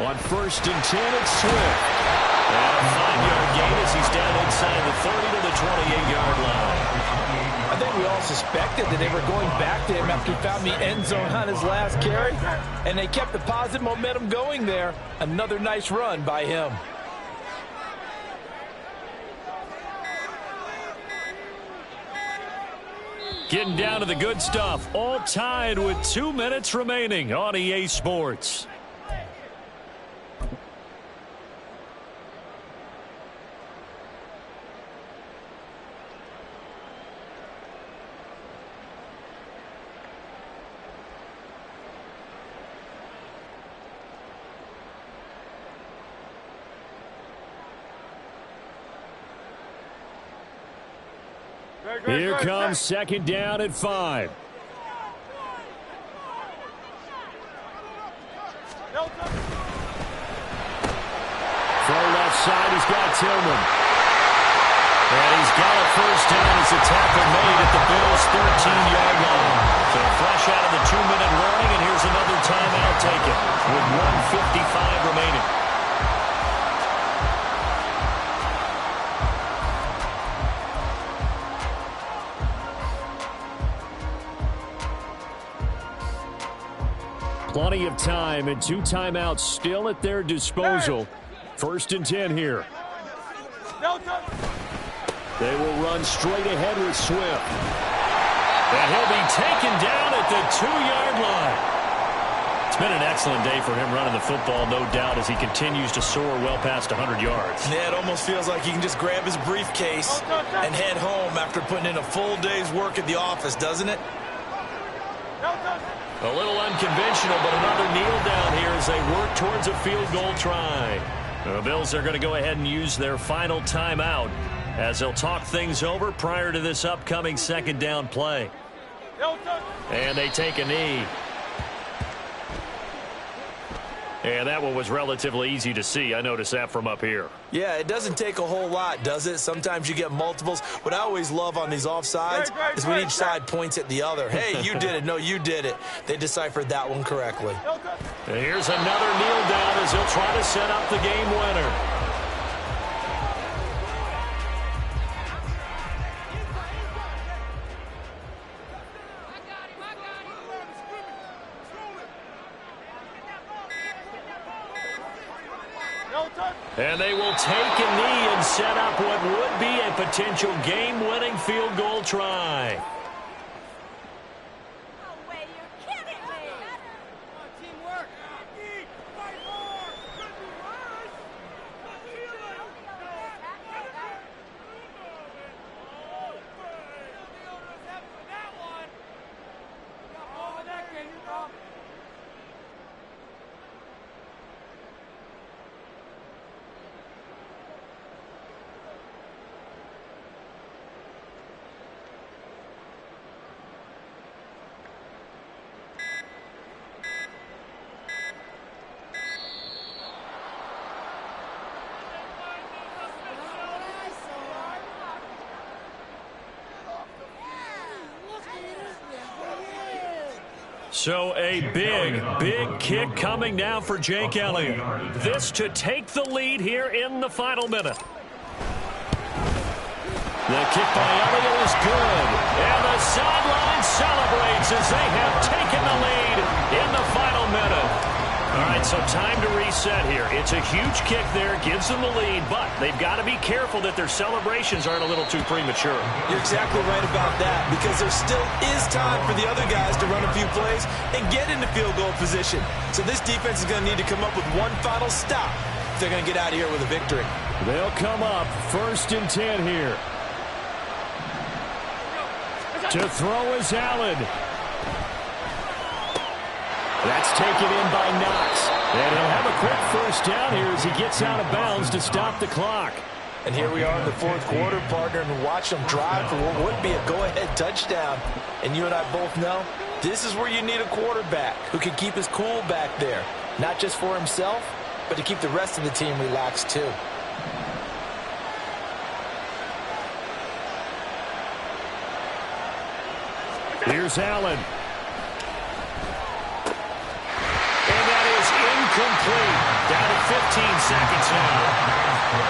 On 1st and 10, it's Swift. And a 5-yard gain as he's down inside the 30 to the 28-yard line. I think we all suspected that they were going back to him after he found the end zone on his last carry. And they kept the positive momentum going there. Another nice run by him. Getting down to the good stuff. All tied with 2 minutes remaining on EA Sports. Here comes 2nd down at 5. Far left side, he's got Tillman. And he's got a 1st down as a tackle made at the Bills' 13-yard line. So fresh out of the 2-minute warning, and here's another timeout taken with 1:55 remaining. Plenty of time and 2 timeouts still at their disposal. 1st and 10 here. They will run straight ahead with Swift. And he'll be taken down at the 2-yard line. It's been an excellent day for him running the football, no doubt, as he continues to soar well past 100 yards. Yeah, it almost feels like he can just grab his briefcase and head home after putting in a full day's work at the office, doesn't it? A little unconventional, but another kneel down here as they work towards a field goal try. The Bills are going to go ahead and use their final timeout as they'll talk things over prior to this upcoming 2nd down play. And they take a knee. And that one was relatively easy to see. I noticed that from up here. Yeah, it doesn't take a whole lot, does it? Sometimes you get multiples. What I always love on these offsides is when each side points at the other. Hey, you did it. No, you did it. They deciphered that one correctly. And here's another kneel down as he'll try to set up the game winner. And they will take a knee and set up what would be a potential game-winning field goal try. No way, you're kidding me! Teamwork! So a big kick coming now for Jake Elliott. This to take the lead here in the final minute. The kick by Elliott is good. And the sideline celebrates as they have taken the lead in the final minute. All right, so time to reset here. It's a huge kick there, gives them the lead, but they've got to be careful that their celebrations aren't a little too premature. You're exactly right about that, because there still is time for the other guys to run a few plays and get into field goal position. So this defense is going to need to come up with one final stop if they're going to get out of here with a victory. They'll come up 1st and 10 here. To throw is Allen. That's taken in by Knox. And he'll have a quick first down here as he gets out of bounds to stop the clock. And here we are in the 4th quarter, partner, and watch them drive for what would be a go-ahead touchdown. And you and I both know this is where you need a quarterback who can keep his cool back there. Not just for himself, but to keep the rest of the team relaxed too. Here's Allen. Complete. Down to 15 seconds now.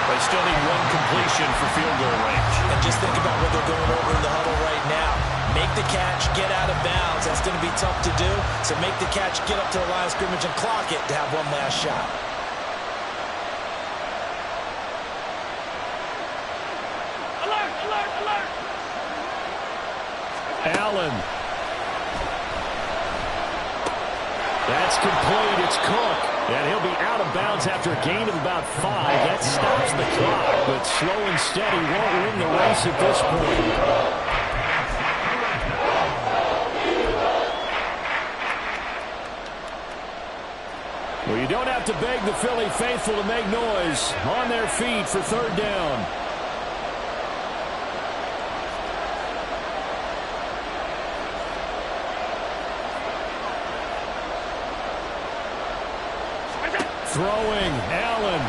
They still need one completion for field goal range. And just think about what they're going over in the huddle right now. Make the catch, get out of bounds. That's going to be tough to do. So make the catch, get up to the line of scrimmage, and clock it to have one last shot. Alert, alert, alert. Allen. That's complete. It's Cook. And he'll be out of bounds after a gain of about 5. That stops the clock, but slow and steady won't win the race at this point. Well, you don't have to beg the Philly faithful to make noise. On their feet for 3rd down. Throwing, Allen.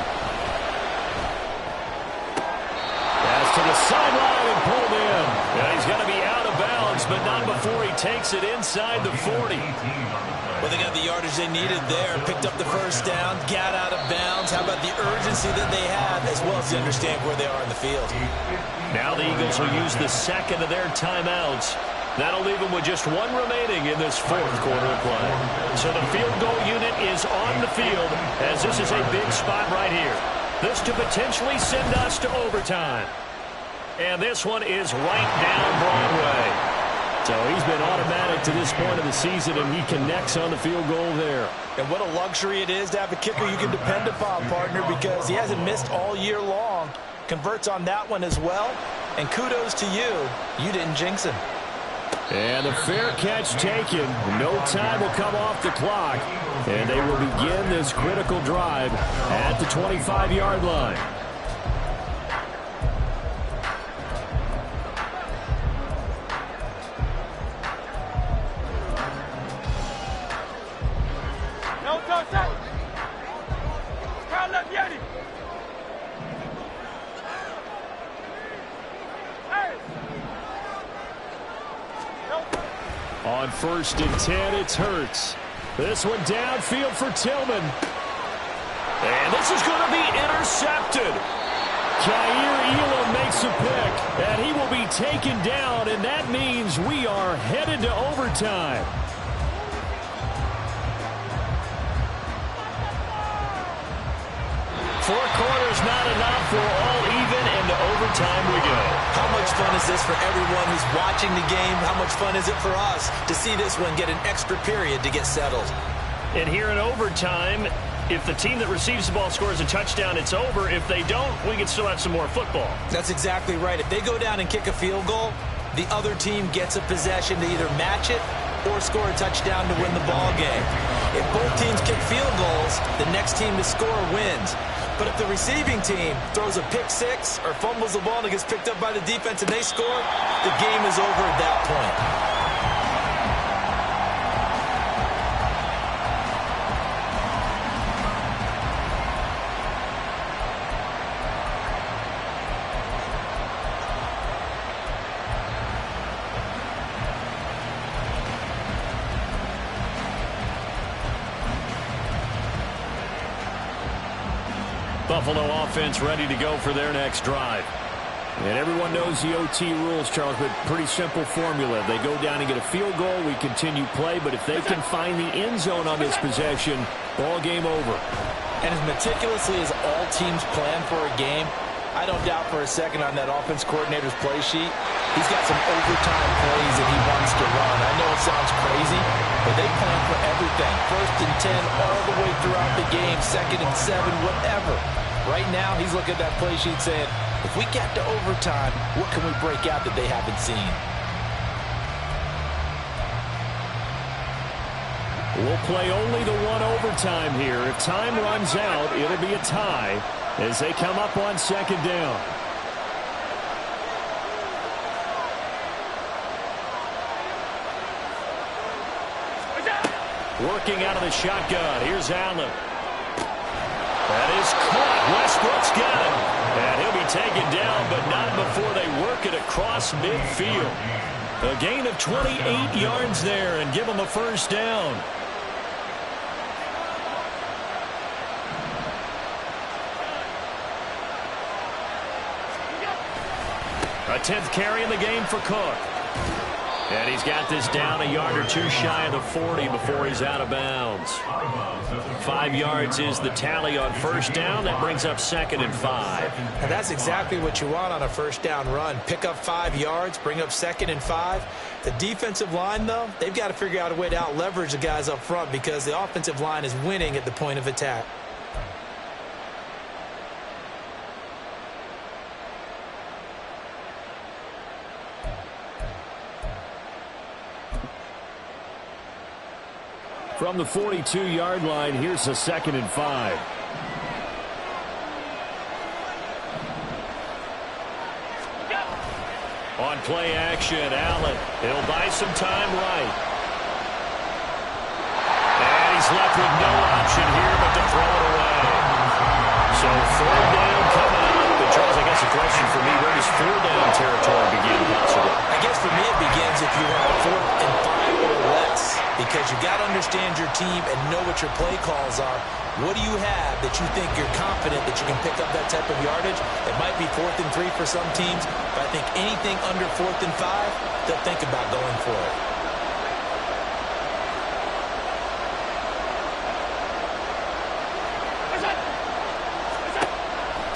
Pass to the sideline and pulled in. Yeah, he's going to be out of bounds, but not before he takes it inside the 40. Well, they got the yardage they needed there. Picked up the first down, got out of bounds. How about the urgency that they have, as well as to understand where they are in the field? Now the Eagles will use the second of their timeouts. That'll leave them with just one remaining in this 4th quarter of play. So the field goal unit is on the field, as this is a big spot right here. This to potentially send us to overtime. And this one is right down Broadway. So he's been automatic to this point of the season, and he connects on the field goal there. And what a luxury it is to have a kicker you can depend upon, partner, because he hasn't missed all year long. Converts on that one as well. And kudos to you. You didn't jinx him. And a fair catch taken. No time will come off the clock. And they will begin this critical drive at the 25-yard line. No touch that. Crowd left Yeti. Hey. On 1st and 10, it's Hurts. This one downfield for Tillman. And this is going to be intercepted. Kaiir Elam makes a pick, and he will be taken down, and that means we are headed to overtime. Four quarters not enough. We're all even, and to overtime we go. How much fun is this for everyone who's watching the game? How much fun is it for us to see this one get an extra period to get settled? And here in overtime, if the team that receives the ball scores a touchdown, it's over. If they don't, we can still have some more football. That's exactly right. If they go down and kick a field goal, the other team gets a possession to either match it or score a touchdown to win the ball game. If both teams kick field goals, the next team to score wins. But if the receiving team throws a pick six or fumbles the ball and it gets picked up by the defense and they score, the game is over at that point. Buffalo offense ready to go for their next drive. And everyone knows the OT rules, Charles, but pretty simple formula. They go down and get a field goal, we continue play, but if they can find the end zone on this possession, ball game over. And as meticulously as all teams plan for a game, I don't doubt for a second on that offense coordinator's play sheet, he's got some overtime plays that he wants to run. I know it sounds crazy, but they plan for everything. 1st and 10 all the way throughout the game, 2nd and 7, whatever. Right now, he's looking at that play sheet saying, if we get to overtime, what can we break out that they haven't seen? We'll play only the one overtime here. If time runs out, it'll be a tie as they come up on 2nd down. Working out of the shotgun. Here's Allen. That is caught. Westbrook's got it. And he'll be taken down, but not before they work it across midfield. A gain of 28 yards there and give them a 1st down. A 10th carry in the game for Cook. And he's got this down a yard or two shy of the 40 before he's out of bounds. 5 yards is the tally on 1st down. That brings up 2nd and 5. And that's exactly what you want on a 1st down run. Pick up 5 yards, bring up 2nd and 5. The defensive line, though, they've got to figure out a way to out-leverage the guys up front because the offensive line is winning at the point of attack. From the 42-yard line, here's a 2nd and 5. On play action, Allen. He'll buy some time right. And he's left with no option here but to throw it away. So 3rd down coming up. But Charles, I guess a question for me, where does 4th down territory begin possibly? I guess for me it begins if you're on 4th and 5 or less. Because you got to understand your team and know what your play calls are. What do you have that you think you're confident that you can pick up that type of yardage? It might be 4th and 3 for some teams, but I think anything under 4th and 5, they'll think about going for it.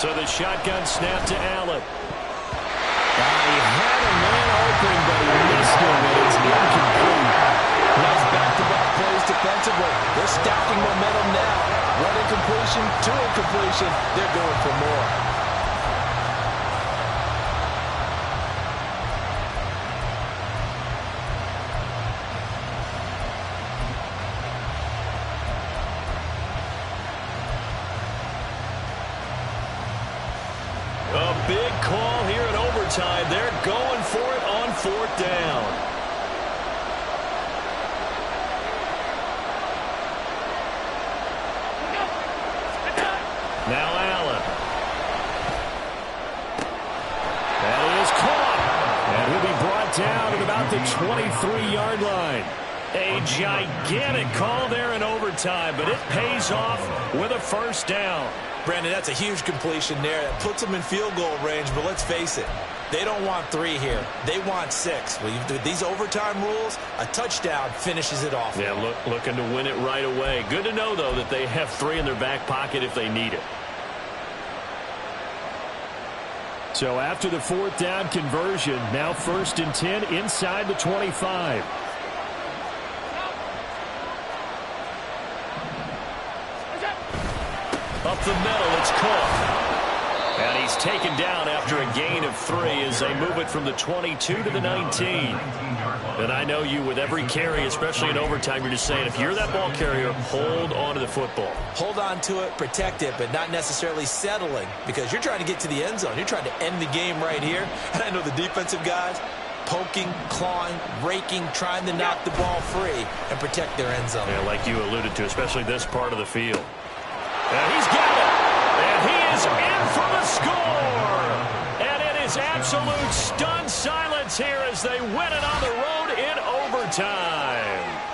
So the shotgun snap to Allen. He had a man open, but he missed him, and it's incomplete. Nice back-to-back plays defensively. They're stacking momentum now. 1 incompletion, 2 incompletion. They're going for more. A big call here in overtime. They're going for it on 4th down. Now Allen. That is caught. And he'll be brought down at about the 23-yard line. A gigantic call there in overtime, but it pays off with a 1st down. Brandon, that's a huge completion there. That puts them in field goal range, but let's face it. They don't want 3 here. They want 6. Well, with these overtime rules, a touchdown finishes it off. Yeah, looking to win it right away. Good to know, though, that they have 3 in their back pocket if they need it. So after the 4th down conversion, now 1st and 10 inside the 25. Up the middle, it's Cook. And he's taken down after a gain of 3 as they move it from the 22 to the 19. And I know you, with every carry, especially in overtime, you're just saying, if you're that ball carrier, hold on to the football. Hold on to it, protect it, but not necessarily settling because you're trying to get to the end zone. You're trying to end the game right here. And I know the defensive guys poking, clawing, raking, trying to knock the ball free and protect their end zone. Yeah, like you alluded to, especially this part of the field. And he's got it. And he is in for the score. And it is absolute stunned silence here as they win it on the road in overtime.